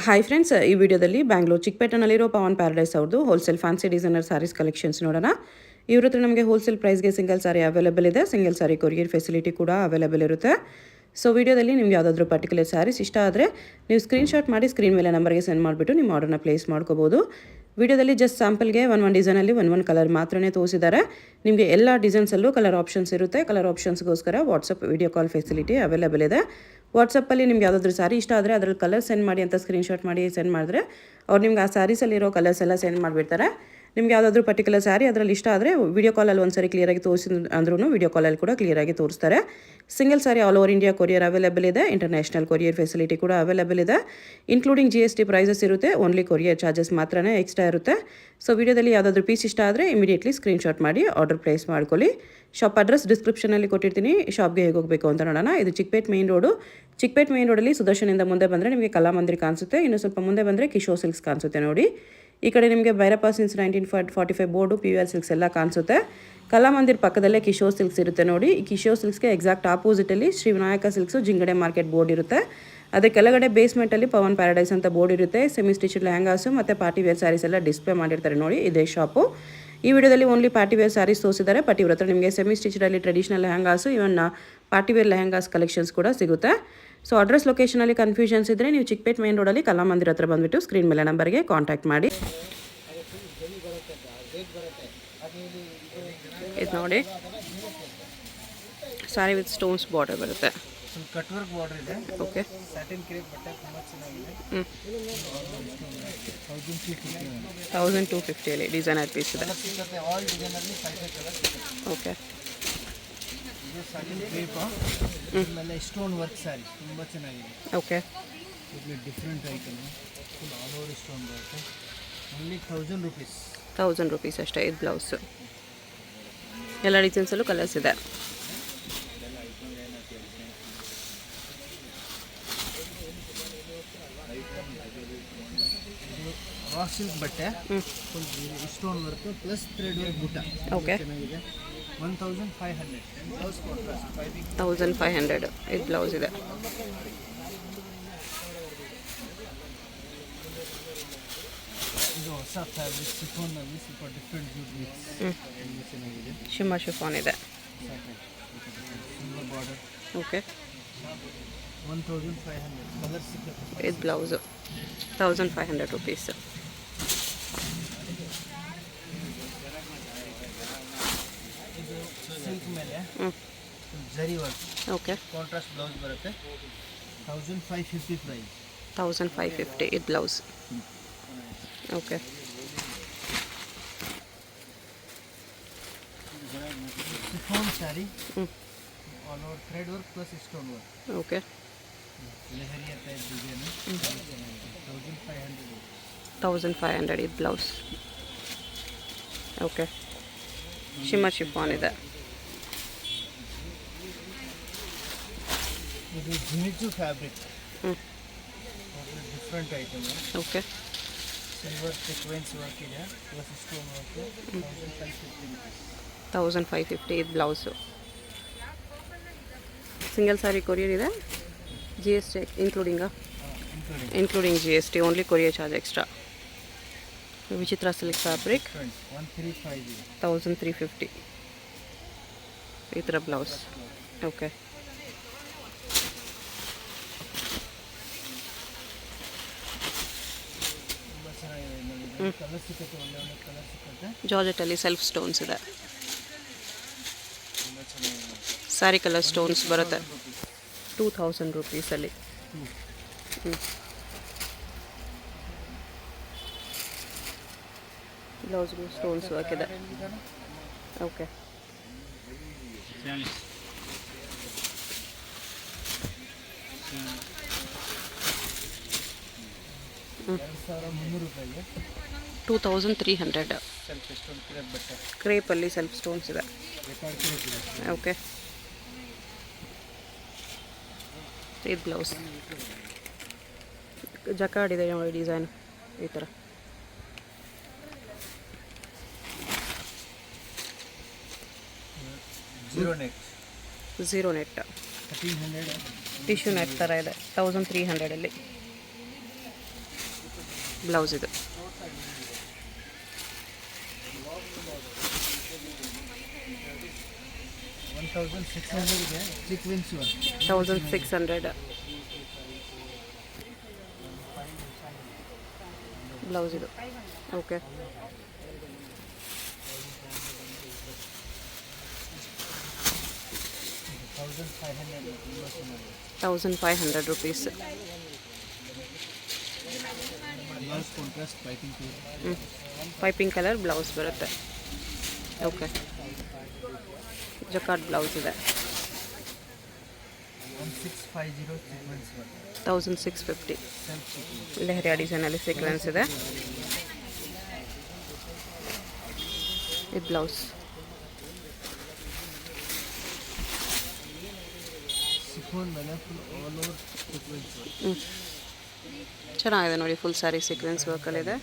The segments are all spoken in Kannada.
ಹಾಯ್ ಫ್ರೆಂಡ್ಸ್, ಈ ವಿಡಿಯೋದಲ್ಲಿ ಬ್ಯಾಂಗ್ಳೂರು ಚಿಕ್ಕಪೇಟೆನಲ್ಲಿರೋ ಪವನ್ ಪ್ಯಾರಡೈಸ್ ಅವ್ರದ್ದು wholesale fancy designer sarees collections ನೋಡೋಣ. ಇವ್ರ ಹತ್ರ ನಮಗೆ ಹೋಲ್ಸೇಲ್ ಪ್ರೈಸ್ಗೆ ಸಿಂಗಲ್ ಸಾರಿ ಅವೈಲೇಬಲ್ ಇದೆ. ಸಿಂಗಲ್ ಸಾರಿ ಕೊರಿಯರ್ ಫೆಸಿಲಿಟಿ ಕೂಡ ಅವೈಲೇಬಲ್ ಇರುತ್ತೆ. ಸೊ ವಿಡಿಯೋದಲ್ಲಿ ನಿಮ್ಗೆ ಯಾವುದಾದ್ರೂ ಪರ್ಟಿಕ್ಯುಲರ್ ಸ್ಯಾರೀಸ್ ಇಷ್ಟ ಆದರೆ ನೀವು ಸ್ಕ್ರೀನ್ಶಾಟ್ ಮಾಡಿ ಸ್ಕ್ರೀನ್ ಮೇಲೆ ನಂಬರ್ಗೆ ಸೆಂಡ್ ಮಾಡಿಬಿಟ್ಟು ನಿಮ್ಮ ಆರ್ಡರ್ನ ಪ್ಲೇಸ್ ಮಾಡ್ಕೋಬೋದು. ವಿಡಿಯೋದಲ್ಲಿ ಜಸ್ಟ್ ಸ್ಯಾಂಪಲ್ಗೆ ಒಂದು ಡಿಸೈನಲ್ಲಿ ಒಂದು ಕಲರ್ ಮಾತ್ರನೇ ತೋರಿಸಿದ್ದಾರೆ. ನಿಮಗೆ ಎಲ್ಲ ಡಿಸೈನ್ಸಲ್ಲೂ ಕಲರ್ ಆಪ್ಷನ್ಸ್ ಇರುತ್ತೆ. ಕಲರ್ ಆಪ್ಷನ್ಸ್ಗೋಸ್ಕರ WhatsApp video call facility available ಇದೆ. ವಾಟ್ಸಪ್ಪಲ್ಲಿ ನಿಮ್ಗೆ ಯಾವುದಾದ್ರೂ ಸ್ಯಾರಿ ಇಷ್ಟ ಆದರೆ ಅದರಲ್ಲಿ ಕಲರ್ ಸೆಂಡ್ ಮಾಡಿ ಅಂತ ಸ್ಕ್ರೀನ್ಶಾಟ್ ಮಾಡಿ ಸೆಂಡ್ ಮಾಡಿದ್ರೆ ಅವ್ರು ನಿಮ್ಗೆ ಆ ಸ್ಯಾರೀಸಲ್ಲಿರೋ ಕಲರ್ಸ್ ಎಲ್ಲ ಸೆಂಡ್ ಮಾಡಿಬಿಡ್ತಾರೆ. ನಿಮ್ಗೆ ಯಾವುದಾದ್ರೂ ಪರ್ಟಿಕ್ಯುಲರ್ ಸ್ಯಾರಿ ಅದರಲ್ಲಿ ಇಷ್ಟ ಆದರೆ ವಿಡಿಯೋ ಕಾಲಲ್ಲಿ ಒಂದು ಸರಿ ಕ್ಲಿಯರಾಗಿ ತೋರಿಸಿ ಅಂದ್ರೂ ವಿಡಿಯೋ ಕಾಲಲ್ಲಿ ಕೂಡ ಕ್ಲಿಯರಾಗಿ ತೋರಿಸ್ತಾರೆ. Single sari all over India courier available ಇದೆ. ಇಂಟರ್ನ್ಯಾಷನಲ್ ಕೊರಿಯರ್ ಫೆಸಿಲಿಟಿ ಕೂಡ ಅವೈಲೇಬಲ್ ಇದೆ. ಇನ್ಕ್ಲೂಡಿಂಗ್ GST ಪ್ರೈಸಸ್ ಇರುತ್ತೆ. ಓನ್ಲಿ ಕೊರಿಯರ್ ಚಾರ್ಜಸ್ ಮಾತ್ರನೇ ಎಕ್ಸ್ಟ್ರಾ ಇರುತ್ತೆ. ಸೊ ವಿಡಿಯೋದಲ್ಲಿ ಯಾವುದಾದ್ರೂ ಪೀಸ್ ಇಷ್ಟ ಆದರೆ ಇಮಿಡಿಯೇಟ್ಲಿ ಸ್ಕ್ರೀನ್ಶಾಟ್ ಮಾಡಿ ಆರ್ಡರ್ ಪ್ಲೇಸ್ ಮಾಡ್ಕೊಳ್ಳಿ. ಶಾಪ್ ಅಡ್ರೆಸ್ ಡಿಸ್ಕ್ರಿಪ್ಷನಲ್ಲಿ ಕೊಟ್ಟಿರ್ತೀನಿ. ಶಾಪ್ಗೆ ಹೇಗೆ ಹೋಗಬೇಕು ಅಂತ ನೋಡೋಣ. ಇದು Chickpet main road. Chickpet main ರೋಡಲ್ಲಿ ಸುದರ್ಶನಿಂದ ಮುಂದೆ ಬಂದರೆ ನಿಮಗೆ ಕಲಾಮಂದಿರ್ ಕಾಣಿಸುತ್ತೆ. ಇನ್ನು ಸ್ವಲ್ಪ ಮುಂದೆ ಬಂದರೆ ಕಿಶೋರ್ ಸಿಲ್ಕ್ಸ್ ಕಾಣಿಸುತ್ತೆ ನೋಡಿ. ಈ ಕಡೆ ನಿಮಗೆ Bhairappa since 1945 board PVR silks ಎಲ್ಲ ಕಾಣಿಸುತ್ತೆ. ಕಲಾಮಂದಿರ್ ಪಕ್ಕದಲ್ಲೇ ಕಿಶೋರ್ ಸಿಲ್ಕ್ಸ್ ಇರುತ್ತೆ ನೋಡಿ. ಈ ಕಿಶೋರ್ ಸಿಲ್ಕ್ಸ್ಗೆ ಎಕ್ಸಾಕ್ಟ್ ಆಪೋಸಿಟಲ್ಲಿ Shri Vinayaka silks Jingade market board ಇರುತ್ತೆ. ಅದೇ ಕೆಳಗಡೆ ಬೇಸ್ಮೆಂಟಲ್ಲಿ ಪವನ್ ಪ್ಯಾರಡೈಸ್ ಅಂತ ಬೋರ್ಡ್ ಇರುತ್ತೆ. ಸೆಮಿ ಸ್ಟಿಚ್ ಲೆಹಂಗಾಸು ಮತ್ತು ಪಾರ್ಟಿ ವೇರ್ ಸ್ಯಾರೀಸ್ ಎಲ್ಲ ಡಿಸ್ಪ್ಲೇ ಮಾಡಿರ್ತಾರೆ ನೋಡಿ. ಇದೇ ಶಾಪು. ಈ ವಿಡಿಯೋದಲ್ಲಿ ಓನ್ಲಿ ಪಾರ್ಟಿ ವೇರ್ ಸ್ಯಾರೀಸ್ ತೋರಿಸಿದ್ದಾರೆ. ಬಟ್ ಇವ್ರ ಹತ್ರ ನಿಮಗೆ ಸೆಮಿ ಸ್ಟಿಚ್ಡಲ್ಲಿ ಟ್ರೆಡಿಷನಲ್ ಲೆಹಂಗಾಸು ಇವನ್ ಪಾರ್ಟಿ ವೇರ್ ಲೆಹಂಗಾಸ್ ಕಲೆಕ್ಷನ್ಸ್ ಕೂಡ ಸಿಗುತ್ತೆ. ಸೊ ಅಡ್ರೆಸ್ ಲೊಕೇಶನಲ್ಲಿ ಕನ್ಫ್ಯೂಷನ್ಸ್ ಇದ್ದರೆ ನೀವು ಚಿಕ್ಕಪೇಟ್ ಮೇನ್ ರೋಡಲ್ಲಿ ಕಲಾಮಂದಿರ್ ಹತ್ರ ಬಂದುಬಿಟ್ಟು ಸ್ಕ್ರೀನ್ ಮೇಲೆ ನಂಬರ್ಗೆ ಕಾಂಟ್ಯಾಕ್ಟ್ ಮಾಡಿ. ಇದು ನೋಡಿ, ಸ್ಯಾರಿ ವಿತ್ ಸ್ಟೋನ್ಸ್ ಬಾರ್ಡರ್ ಬರುತ್ತೆ. ಕಟ್ ವರ್ಕ್ ಬಾರ್ಡರ್ ಇದೆ. ಓಕೆ, ಸ್ಯಾಟಿನ್ ಕ್ರೇಪ್ ಬಟ್ಟೆ ತುಂಬಾ ಚೆನ್ನಾಗಿದೆ. 1250 ಡಿಸೈನರ್ ಪೀಸ್ ಇದೆ. ಸಿಗುತ್ತೆ ಆಲ್ ಡಿಸೈನ್ ಅಲ್ಲಿ 5 ಕಲರ್ ಸಿಗುತ್ತೆ. ಓಕೆ, ಇದು ಸ್ಯಾಟಿನ್ ಕ್ರೇಪ್ ಆಮೇಲೆ ಸ್ಟೋನ್ ವರ್ಕ್ ಸ್ಯಾರಿ ತುಂಬಾ ಚೆನ್ನಾಗಿದೆ. ಓಕೆ, ಇದು different item. Full all over stone ಬರುತ್ತೆ. Only 1000 rupees. 1000 ರೂಪೀಸ್ ಅಷ್ಟೇ. ಇದು ಬ್ಲೌಸು. ಎಲ್ಲ ಡಿಸೈನ್ಸಲ್ಲೂ ಕಲರ್ಸ್ ಇದೆ. ರಾ ಸಿಲ್ಕ್ ಬಟ್ಟೆ full stone work plus thread work ಬುಟ್ಟ. ಓಕೆ, ಚೆನ್ನಾಗಿದೆ. 1500 ಬ್ಲೌಸ್ ಕಾಂಟ್ರಾಸ್ಟ್ 1500 ಇದು ಬ್ಲೌಸ್ ಇದೆ. ಇದು ಹೊಸ ಫ್ಯಾಬ್ರಿಕ್ ಶಿಫಾನ್ನಲ್ಲಿ ಸ್ವಲ್ಪ ಡಿಫ್ರೆಂಟ್ ಜ್ಯೂಟ್ ಮಿಕ್ಸ್. ಚೆನ್ನಾಗಿದೆ. ಶಿಮ್ಮರ್ ಶಿಫಾನ್ ಇದೆ. Silver border. ಓಕೆ, 1500 ಕಲರ್ ಸಿಗುತ್ತೆ. ಇದು ಬ್ಲೌಸು 1500 ರೂಪೀಸ್. ಇದು ಸಿಲ್ಕ್ ಮೇಲೆ ಜರಿ ವರ್ಕ್. ಓಕೆ, ಕಾಂಟ್ರಾಸ್ಟ್ ಬ್ಲೌಸ್ ಬರುತ್ತೆ. 1550 ಪ್ರೈಸ್. 1550 ಇದು blouse. Okay, chiffon sari all over thread work plus stone work. Okay, lehariya type design. 1500. 1500 ಇದು ಬ್ಲೌಸ್. ಓಕೆ, ಶಿಮ್ಮರ್ ಶಿಫಾನ್ ಇದೆ. ಇದು Jimmy Choo fabric. Different item. Okay, silver sequins work ಇದೆ ಪ್ಲಸ್ ಸ್ಟೋನ್ ವರ್ಕ್. 1550 1550 ಇದು ಬ್ಲೌಸು. ಸಿಂಗಲ್ ಸಾರಿ ಕೊರಿಯರ್ ಇದೆ. GST including GST. Only courier charge extra. Vichitra silk fabric 1350 ಈ ಥರ ಬ್ಲೌಸ್. ಓಕೆ, ತುಂಬ ಚೆನ್ನಾಗಿದೆ. ಕಲರ್ ಸಿಗುತ್ತೆ. ಒಳ್ಳೆ ಕಲರ್ ಸಿಗುತ್ತೆ. ಜಾರ್ಜೆಟಲ್ಲಿ ಸೆಲ್ಫ್ ಸ್ಟೋನ್ಸ್ ಇದೆ. ತುಂಬ ಚೆನ್ನಾಗಿದೆ. ಸ್ಯಾರಿ ಕಲರ್ ಸ್ಟೋನ್ಸ್ ಬರುತ್ತೆ. 2000 ರೂಪೀಸಲ್ಲಿ. ಬ್ಲೌಸ್ಗೂ ಸ್ಟೋನ್ಸ್ ವರ್ಕ್ ಇದೆ. ಓಕೆ, 2300 ರೂಪಾಯಿಗೆ 2300 ಸೆಲ್ಫ್ ಸ್ಟೋನ್ ಕ್ರೇಪ್ ಬಟ್ಟೆ. ಕ್ರೇಪಲ್ಲಿ ಸೆಲ್ಫ್ ಸ್ಟೋನ್ಸ್ ಇದೆ. ರೆಕಾರ್ಡ್ ಕ್ರೇಪ್ ಇದೆ. ಓಕೆ, ಇದು ಬ್ಲೌಸ್. ಜಕಾರ್ಡ್ ಇದೆ ನೋಡಿ ಡಿಸೈನ್ ಈ ಥರ. Zero net 1300. ಟಿಶ್ಯೂ ನೆಟ್ ಥರ ಇದೆ. 1300ಅಲ್ಲಿ ಬ್ಲೌಸ್ ಇದು 1600 ಇದೆ ಸೀಕ್ವೆನ್ಸ್ 1600 ಬ್ಲೌಸ್ ಇದು. Okay 1500 rupees. Blouse contrast piping piping colour blouse ಬರುತ್ತೆ. ಓಕೆ ಜಕಾರ್ಡ್ ಬ್ಲೌಸ್ ಇದೆ 1650 ಸೀಕ್ವೆನ್ಸ್ 1650. ಸೆಲ್ಫ್ ಸೀಕ್ವೆನ್ಸ್ ಲೆಹರಿಯಾ ಡಿಸೈನಲ್ಲಿ ಸೀಕ್ವೆನ್ಸ್ ಇದೆ. ಇದು ಬ್ಲೌಸ್ ಸಿಫೋನ್ ಮೇಲೆ ಫುಲ್ ಆಲ್ ಓವರ್ ಸೀಕ್ವೆನ್ಸ್ ಚೆನ್ನಾಗಿದೆ ನೋಡಿ. ಫುಲ್ ಸ್ಯಾರಿ ಸೀಕ್ವೆನ್ಸ್ ವರ್ಕಲ್ಲಿದೆ.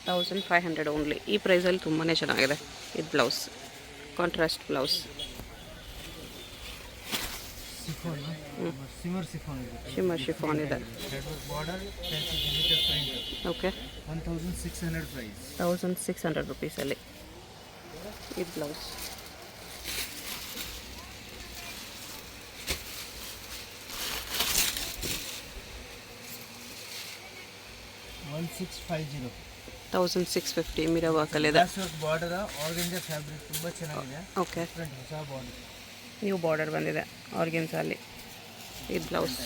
1500 ಓನ್ಲಿ. ಈ ಪ್ರೈಸಲ್ಲಿ ತುಂಬಾ ಚೆನ್ನಾಗಿದೆ. ಇದು blouse contrast blouse. Chiffon shimmer chiffon ಇದೆ ಶಿಮ್ಮರ್ ಶಿಫಾನ್ ಇದೆ. Border digital print okay 1600 price 1600 ರುಪೀಸಲ್ಲಿ. ಇದು ಬ್ಲೌಸ್. ಒನ್ 1650 1650 ಮಿರರ್ ವರ್ಕಲ್ಲಿದೆ. ಬಾರ್ಡರ್ ಆರ್ಗೆಂಜಾ ಫ್ಯಾಬ್ರಿಕ್ ತುಂಬ ಚೆನ್ನಾಗಿದೆ. ಓಕೆ ಡಿಫ್ರೆಂಟ್ ಹೊಸ ಬಾರ್ಡರ್ ನ್ಯೂ ಬಾರ್ಡರ್ ಬಂದಿದೆ ಆರ್ಗೆನ್ಸಲ್ಲಿ. ಇದು ಬ್ಲೌಸ್.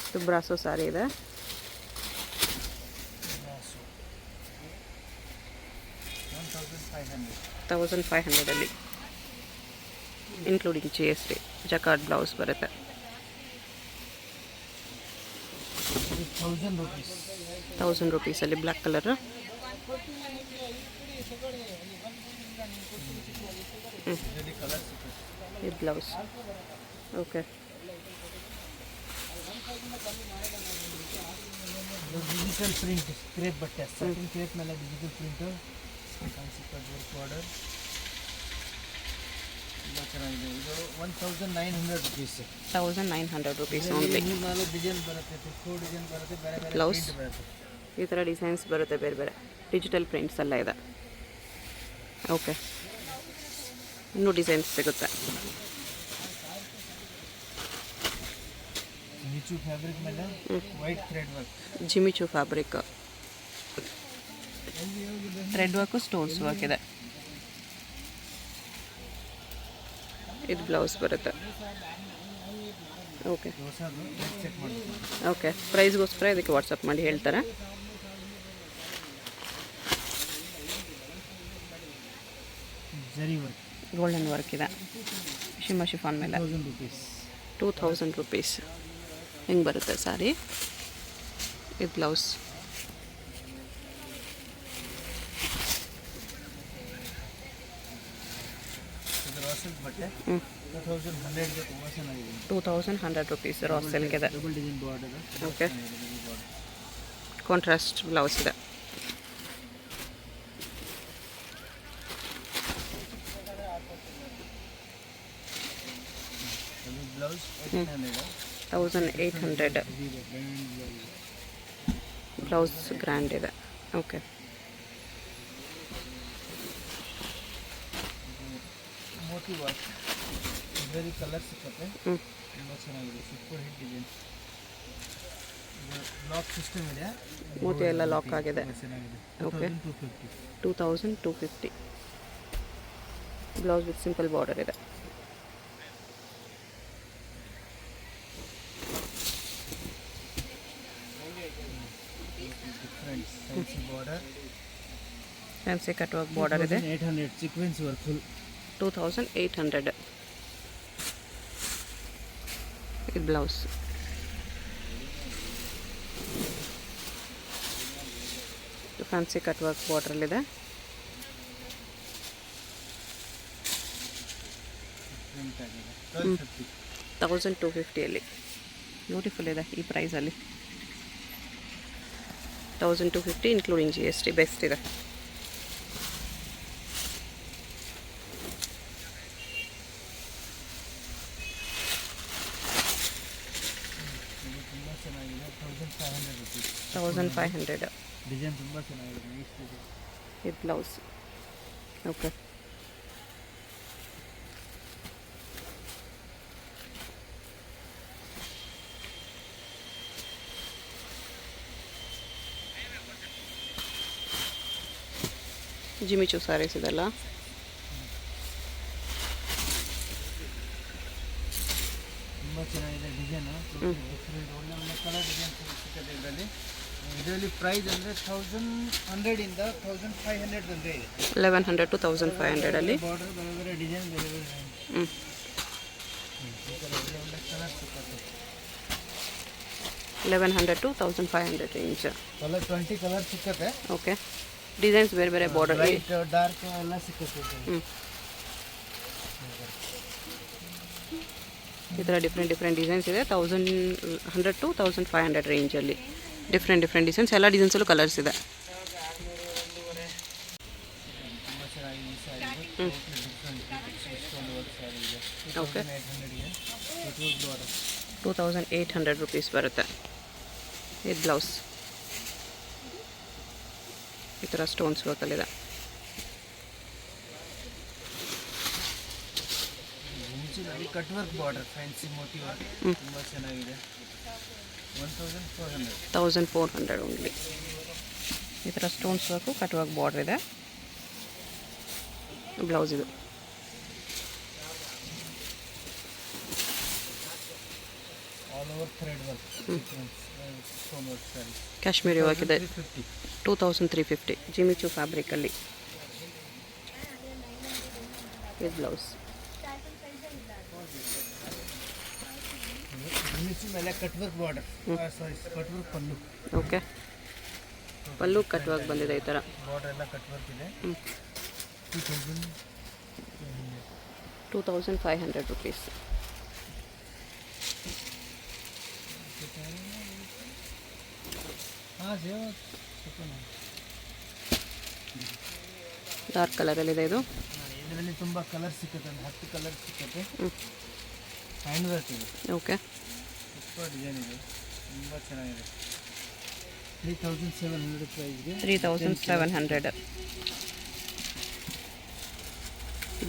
ಇದು ಬ್ರಾಸೋ ಸ್ಯಾರಿ ಇದೆ. 1500 ಇನ್ಕ್ಲೂಡಿಂಗ್ GST. ಜಕಾರ್ಡ್ ಬ್ಲೌಸ್ ಬರುತ್ತೆ. 1000 rupees 1000 ರುಪೀಸಲ್ಲಿ ಬ್ಲ್ಯಾಕ್ ಕಲರ್. ಇದರಲ್ಲಿ ಕಲರ್ ಸಿಗುತ್ತೆ. ಇದು blouse. Okay digital print crepe ಬಟ್ಟೆ ಸ್ಟಾರ್ಟಿಂಗ್ ಕ್ರೇಪ್ ಮೇಲೆ ಡಿಜಿಟಲ್ ಪ್ರಿಂಟ್ ವರ್ಕ್ ಬಾರ್ಡರ್ ತುಂಬ ಚೆನ್ನಾಗಿದೆ. ಇದು 1900 ರುಪೀಸ್ 1900 ರುಪೀಸ್ ಓನ್ಲಿ. 3-4 ಡಿಸೈನ್ ಬರುತ್ತೆ, 4 ಡಿಸೈನ್ ಬರುತ್ತೆ, ಬೇರೆ ಬೇರೆ ಬ್ಲೌಸ್ ಪ್ರಿಂಟ್ ಬರುತ್ತೆ. ಈ ಥರ ಡಿಸೈನ್ಸ್ ಬರುತ್ತೆ ಬೇರೆ ಬೇರೆ. ಡಿಜಿಟಲ್ ಪ್ರಿಂಟ್ಸ್ ಎಲ್ಲ ಇದೆ. ಓಕೆ ಇನ್ನೂ ಡಿಸೈನ್ಸ್ ಸಿಗುತ್ತೆ. ಮಿಚು ಫ್ಯಾಬ್ರಿಕ್ ಮೇಲೆ white thread work Jimmy Choo fabric thread work stones work ಇದೆ. ಇದು ಬ್ಲೌಸ್ ಬರುತ್ತೆ. ಓಕೆ ಹೊಸದು ಚೆಕ್ ಮಾಡಬೇಕು. ಓಕೆ ಪ್ರೈಸ್ಗೋಸ್ಕರ ಇದಕ್ಕೆ ವಾಟ್ಸಪ್ ಮಾಡಿ ಹೇಳ್ತಾರೆ. ಜರಿ ವರ್ಕ್ ಗೋಲ್ಡನ್ ವರ್ಕ್ ಇದೆ. ಶಿಮ್ಮ ಶಿಫಾನ್ ಮೇಲೆ 1000 rupees 2000 ರುಪೀಸ್. ಹಿಂಗೆ ಬರುತ್ತೆ ಸ್ಯಾರಿ. ಇದು ಬ್ಲೌಸ್. ಇದು ರಾಸಲ್ ಬಟ್ಟೆ 2100 ಗೆ ತುಂಬ ಚೆನ್ನಾಗಿದೆ. 2100 ರುಪೀಸ್ ರಾ ಸಿಲ್ಕ್ ಇದೆ. Double design border okay contrast blouse ಇದೆ. ಅದು ಬ್ಲೌಸ್ 1800 ಬ್ಲೌಸ್ ಗ್ರ್ಯಾಂಡ್ ಇದೆ. ಓಕೆ ಮೋತಿ ವರ್ಕ್ ಇದರಲ್ಲಿ ಕಲರ್ ಸಿಕ್ಕತ್ತೆ. ತುಂಬ ಚೆನ್ನಾಗಿದೆ. Super hit design. Lock system ಇದೆ. ಮೋತಿ ಎಲ್ಲ ಲಾಕ್ ಆಗಿದೆ. ತುಂಬ ಚೆನ್ನಾಗಿದೆ. Okay 2250 2250 blouse with simple border ಇದೆ. Different fancy border fancy cut work border ಇದೆ. 800 ಸೀಕ್ವೆನ್ಸ್ ವರ್ಕ್ ಫುಲ್ 2800 ಇದು ಬ್ಲೌಸ್. ಫ್ಯಾನ್ಸಿ ಕಟ್ ವರ್ಕ್ ಬಾರ್ಡ್ರಲ್ಲಿದೆ. ಪ್ರಿಂಟ್ ಆಗಿದೆ 1250 1250 ಬ್ಯೂಟಿಫುಲ್ ಇದೆ ಈ ಪ್ರೈಸಲ್ಲಿ. 1250 ಇನ್ಕ್ಲೂಡಿಂಗ್ GST ಬೆಸ್ಟ್ ಇದೆ. 1500 1500 rupees. ಡಿಸೈನ್ ತುಂಬ ಚೆನ್ನಾಗಿದೆ, ನೈಸ್ ಡಿಸೈನ್. ಇದು ಬ್ಲೌಸ್. ಓಕೆ. ಜಿಮಿಚು ಸ್ಯಾರೀಸ್ ಇದೆಲ್ಲ. ತುಂಬ ಚೆನ್ನಾಗಿದೆ ಡಿಸೈನು, ಡಿಫ್ರೆಂಟ್ ಒಳ್ಳೆ ಒಳ್ಳೆ ಕಲರ್ ಡಿಸೈನ್ ಸಿಗ್ತದೆ ಇದರಲ್ಲಿ. ಇದರಲ್ಲಿ ಪ್ರೈಸ್ ಅಂದರೆ 1100 ಇಂದ 1500 ತನಕ ಇದೆ. 1100 to 1500 ಅಲ್ಲಿ. ಬಾರ್ಡರ್ ಬೇರೆ ಬೇರೆ ಡಿಸೈನ್, ಬೇರೆ ಬೇರೆ ಹ್ಞೂ. ಒಳ್ಳೆ ಒಳ್ಳೆ ಕಲರ್ ಸಿಗ್ತದೆ. 1100 to 1500 ರೇಂಜ್. ಕಲರ್ 20 ಕಲರ್ ಸಿಕ್ಕತ್ತೆ. ಓಕೆ. ಡಿಸೈನ್ಸ್ ಬೇರೆ ಬೇರೆ ಬಾರ್ಡರ್. ಲೈಟ್ ಡಾರ್ಕ್ ಎಲ್ಲ ಸಿಕ್ಕತ್ತೆ. ಹ್ಞೂ. ಈ ಥರ ಡಿಫ್ರೆಂಟ್ ಡಿಸೈನ್ಸ್ ಇದೆ. 1100 to 1500 ರೇಂಜಲ್ಲಿ ಡಿಫ್ರೆಂಟ್ ಡಿಸೈನ್ಸ್. ಎಲ್ಲ ಡಿಸೈನ್ಸಲ್ಲೂ ಕಲರ್ಸ್ ಇದೆ. ತುಂಬ ಚೆನ್ನಾಗಿದೆ ಈ sari. Different stone work sari ಇದೆ. ಓಕೆ. 2800 2800 ರುಪೀಸ್ ಬರುತ್ತೆ. ಇದು ಬ್ಲೌಸ್. ಈ ಥರ ಸ್ಟೋನ್ಸ್ ವರ್ಕಲ್ಲಿದೆ. ಕಟ್ ವರ್ಕ್ ಬಾರ್ಡರ್, ಫ್ಯಾನ್ಸಿ ಮೋಟಿ ವರ್ಕ್ ತುಂಬ ಚೆನ್ನಾಗಿದೆ. 1400. 1400 ಓನ್ಲಿ. ಈ ಥರ stones work, cut work border ಇದೆ. ಬ್ಲೌಸ್ ಇದು. All over thread work, stone work sari. Kashmiri work ಇದೆ. 350. 2350 ಜಿಮಿಚು ಫ್ಯಾಬ್ರಿಕಲ್ಲಿ. ಇದು ಬ್ಲೌಸ್. ಮಿಕ್ಸಿ ಮೇಲೆ cut work border, sari cut work pallu. Okay. Pallu cut work ಬಂದಿದೆ ಈ ಥರ. ಬಾರ್ಡರ್ ಎಲ್ಲ ಕಟ್ ವರ್ಕ್ ಇದೆ. 2500 ರುಪೀಸ್. ಡಾರ್ಕ್ ಕಲರಲ್ಲಿದೆ ಇದು. ಇದರಲ್ಲಿ ತುಂಬ ಕಲರ್ ಸಿಕ್ಕತ್ತೆ, ಒಂದು 10 ಕಲರ್ ಸಿಕ್ಕತ್ತೆ. ಹ್ಯಾಂಡ್ ವರ್ಕ್ ಇದೆ. ಓಕೆ. ಸೂಪರ್ ಡಿಸೈನ್ ಇದೆ, ತುಂಬ ಚೆನ್ನಾಗಿದೆ. 3700 ಪ್ರೈಸ್ಗೆ 3700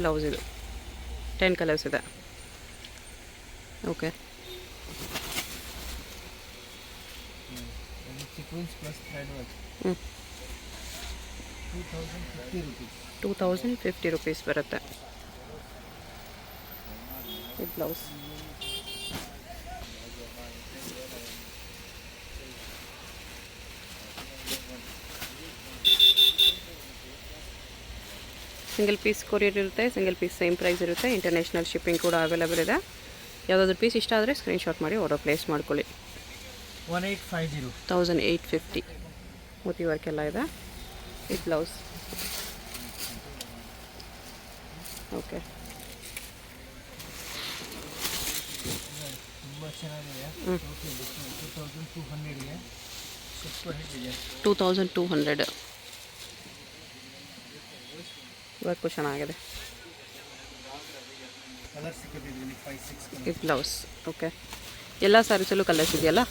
ಬ್ಲೌಸ್ ಇದು. 10 ಕಲರ್ಸ್ ಇದೆ. Okay. Sequence plus thread work. 2050 rupees. 2050 rupees ಬರುತ್ತೆ. ಇದು ಬ್ಲೌಸ್. ಸಿಂಗಲ್ ಪೀಸ್ ಕೊರಿಯರ್ ಇರುತ್ತೆ, ಸಿಂಗಲ್ ಪೀಸ್ ಸೇಮ್ ಪ್ರೈಸ್ ಇರುತ್ತೆ. ಇಂಟರ್ನ್ಯಾಷನಲ್ ಶಿಪ್ಪಿಂಗ್ ಕೂಡ ಅವೈಲೇಬಲ್ ಇದೆ. ಯಾವುದಾದ್ರೂ ಪೀಸ್ ಇಷ್ಟ ಆದರೆ ಸ್ಕ್ರೀನ್ಶಾಟ್ ಮಾಡಿ ಆರ್ಡರ್ ಪ್ಲೇಸ್ ಮಾಡ್ಕೊಳ್ಳಿ. 1850. 1850 ಮೋತಿ ವರ್ಕ್ ಎಲ್ಲ ಇದೆ. ಇದು ಬ್ಲೌಸ್. ಓಕೆ. ತುಂಬ ಚೆನ್ನಾಗಿದೆ. 2200ಗೆ ಸೂಪರ್ ಹಿಟ್ ಇದೆ. 2200 ವರ್ಕು ಚೆನ್ನಾಗಿದೆ. ಕಲರ್ ಸಿಕ್ಕತ್ತೆ ಇದರಲ್ಲಿ 5-6 ಕಲರ್. ಇದು ಬ್ಲೌಸ್. ಓಕೆ. ಎಲ್ಲ ಸ್ಯಾರೀಸಲ್ಲೂ ಕಲರ್ಸ್ ಇದೆಯಲ್ಲ?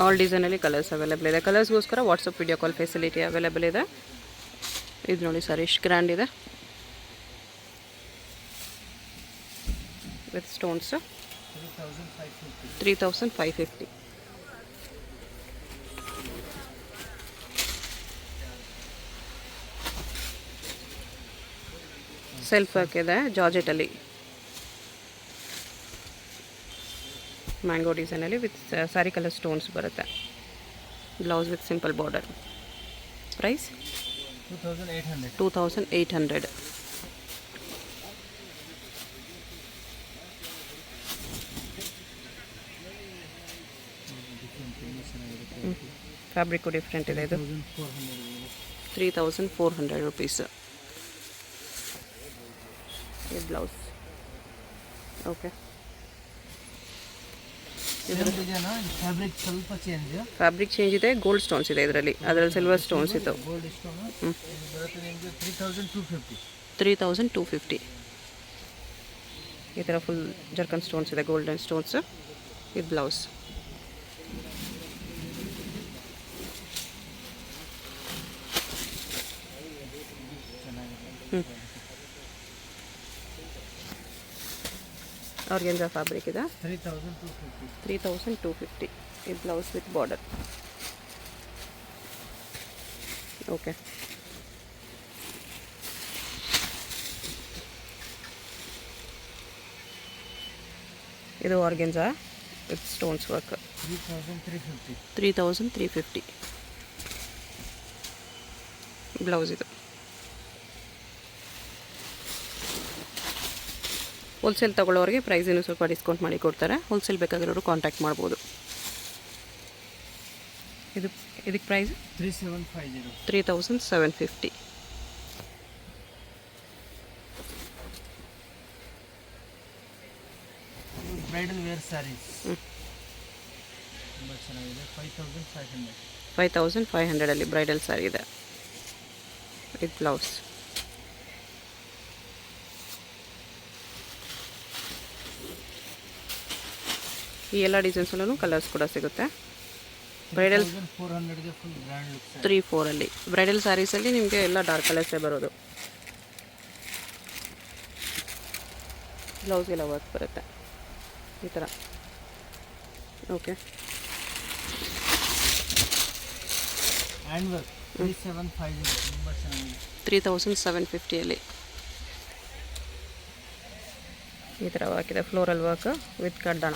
ಆಲ್ ಡಿಸೈನಲ್ಲಿ ಕಲರ್ಸ್ ಅವೈಲೇಬಲ್ ಇದೆ. ಕಲರ್ಸ್ಗೋಸ್ಕರ WhatsApp video call facility available ಇದೆ. ಇದು ನೋಡಿ ಸರ್, ಎಷ್ಟು ಗ್ರ್ಯಾಂಡ್ ಇದೆ ವಿತ್ ಸ್ಟೋನ್ಸ್. 3550. ಸೆಲ್ಫ್ ವರ್ಕ್ ಇದೆ ಜಾರ್ಜೆಟಲ್ಲಿ, ಮ್ಯಾಂಗೋ ಡಿಸೈನಲ್ಲಿ ವಿತ್ ಸ್ಯಾರಿ ಕಲರ್ ಸ್ಟೋನ್ಸ್ ಬರುತ್ತೆ. Blouse with simple border. Price 2800. 2800. Fabric different ಇದೆ ಇದು. 3400 ರುಪೀಸ್. ಇದು ಬ್ಲೌಸ್. ಓಕೆ. ಫ್ಯಾಬ್ರಿಕ್ ಸ್ವಲ್ಪ ಚೇಂಜ್, ಫ್ಯಾಬ್ರಿಕ್ ಚೇಂಜ್ ಇದೆ. ಗೋಲ್ಡ್ ಸ್ಟೋನ್ಸ್ ಇದೆ ಇದರಲ್ಲಿ, ಅದರಲ್ಲಿ ಸಿಲ್ವರ್ ಸ್ಟೋನ್ಸ್ ಇತ್ತು. ಗೋಲ್ಡ್ ಸ್ಟೋನ್ ಬರುತ್ತೆ ನಿಮಗೆ 3250. 3250. ಈ ಥರ ಫುಲ್ ಜರ್ಕನ್ ಸ್ಟೋನ್ಸ್ ಇದೆ, ಗೋಲ್ಡನ್ ಸ್ಟೋನ್ಸ್. ಇದು ಬ್ಲೌಸ್. ಆರ್ಗೆನ್ಜಾ ಫ್ಯಾಬ್ರಿಕ್ ಇದೆ. 3250. 3250. ಈ ಬ್ಲೌಸ್ ವಿತ್ ಬಾರ್ಡರ್. ಓಕೆ, ಇದು ಆರ್ಗೆನ್ಜಾ ವಿತ್ ಸ್ಟೋನ್ಸ್ ವರ್ಕ್. 3350. 3350. ಬ್ಲೌಸ್ ಇದು. ಹೋಲ್ಸೇಲ್ ತೊಗೊಳ್ಳೋರಿಗೆ ಪ್ರೈಸ್ ಇನ್ನೂ ಸ್ವಲ್ಪ ಡಿಸ್ಕೌಂಟ್ ಮಾಡಿ ಕೊಡ್ತಾರೆ. ಹೋಲ್ಸೇಲ್ ಬೇಕಾಗಿರೋರು ಕಾಂಟ್ಯಾಕ್ಟ್ ಮಾಡ್ಬೋದು. ಇದಕ್ಕೆ ಪ್ರೈಸ್ 3750. 3750. ಬ್ರೈಡಲ್ ವೇರ್ ಸ್ಯಾರೀಸ್ ತುಂಬ ಚೆನ್ನಾಗಿದೆ. 5500. 5500 ಬ್ರೈಡಲ್ ಸ್ಯಾರಿ ಇದೆ ವಿತ್ ಬ್ಲೌಸ್. ಈ ಎಲ್ಲ ಡಿಸೈನ್ಸಲ್ಲೂ ಕಲರ್ಸ್ ಕೂಡ ಸಿಗುತ್ತೆ. ಬ್ರೈಡಲ್ 400ಗೆ ಫುಲ್ ಗ್ರ್ಯಾಂಡ್ ಲುಕ್. 3-4 ಬ್ರೈಡಲ್ ಸ್ಯಾರೀಸಲ್ಲಿ ನಿಮಗೆ ಎಲ್ಲ ಡಾರ್ಕ್ ಕಲರ್ಸೇ ಬರೋದು. ಬ್ಲೌಸ್ಗೆಲ್ಲ ವರ್ಕ್ ಬರುತ್ತೆ ಈ ಥರ. ಓಕೆ, ಹ್ಯಾಂಡ್ ವರ್ಕ್ 3750 ತುಂಬ ಚೆನ್ನಾಗಿದೆ. 3750 ಈ ಥರ ವರ್ಕ್ ಇದೆ. ಫ್ಲೋರಲ್ ವರ್ಕ್ ವಿತ್ ಕಡ್ಡಣ.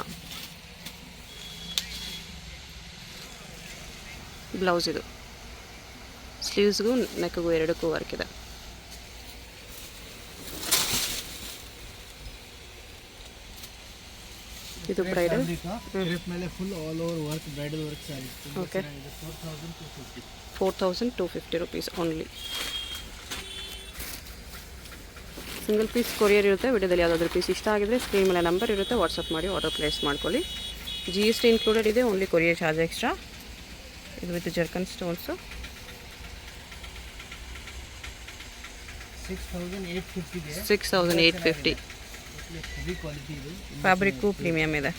ಬ್ಲೌಸ್ ಇದು. ಸ್ಲೀವ್ಸ್ಗೂ ನೆಕ್ಗೂ ಎರಡಕ್ಕೂ ವರ್ಕ್ ಇದೆ. ಇದು ಬ್ರೈಡಲ್. ಕ್ರೇಪ್ ಮೇಲೆ full all over work, bridal work sari. Okay, 4250. 4250 rupees only. Single piece courier ಇರುತ್ತೆ. ವಿಡಿಯೋದಲ್ಲಿ ಯಾವುದಾದ್ರೂ ಪೀಸ್ ಇಷ್ಟ ಆಗಿದ್ರೆ ಸ್ಕ್ರೀನ್ ಮೇಲೆ ನಂಬರ್ ಇರುತ್ತೆ, ವಾಟ್ಸಪ್ ಮಾಡಿ ಆರ್ಡರ್ ಪ್ಲೇಸ್ ಮಾಡ್ಕೊಳ್ಳಿ. GST ಇನ್ಕ್ಲೂಡೆಡ್ ಇದೆ, ಓನ್ಲಿ ಕೊರಿಯರ್ ಚಾರ್ಜ್ ಎಕ್ಸ್ಟ್ರಾ. ಇದು ವಿತ್ ಜರ್ಕನ್ ಸ್ಟೋನ್ಸು. 6850. 6850. ಹೆವಿ ಕ್ವಾಲಿಟಿ ಇದು. ಫ್ಯಾಬ್ರಿಕ್ಕು ಪ್ರೀಮಿಯಮ್ ಇದೆ.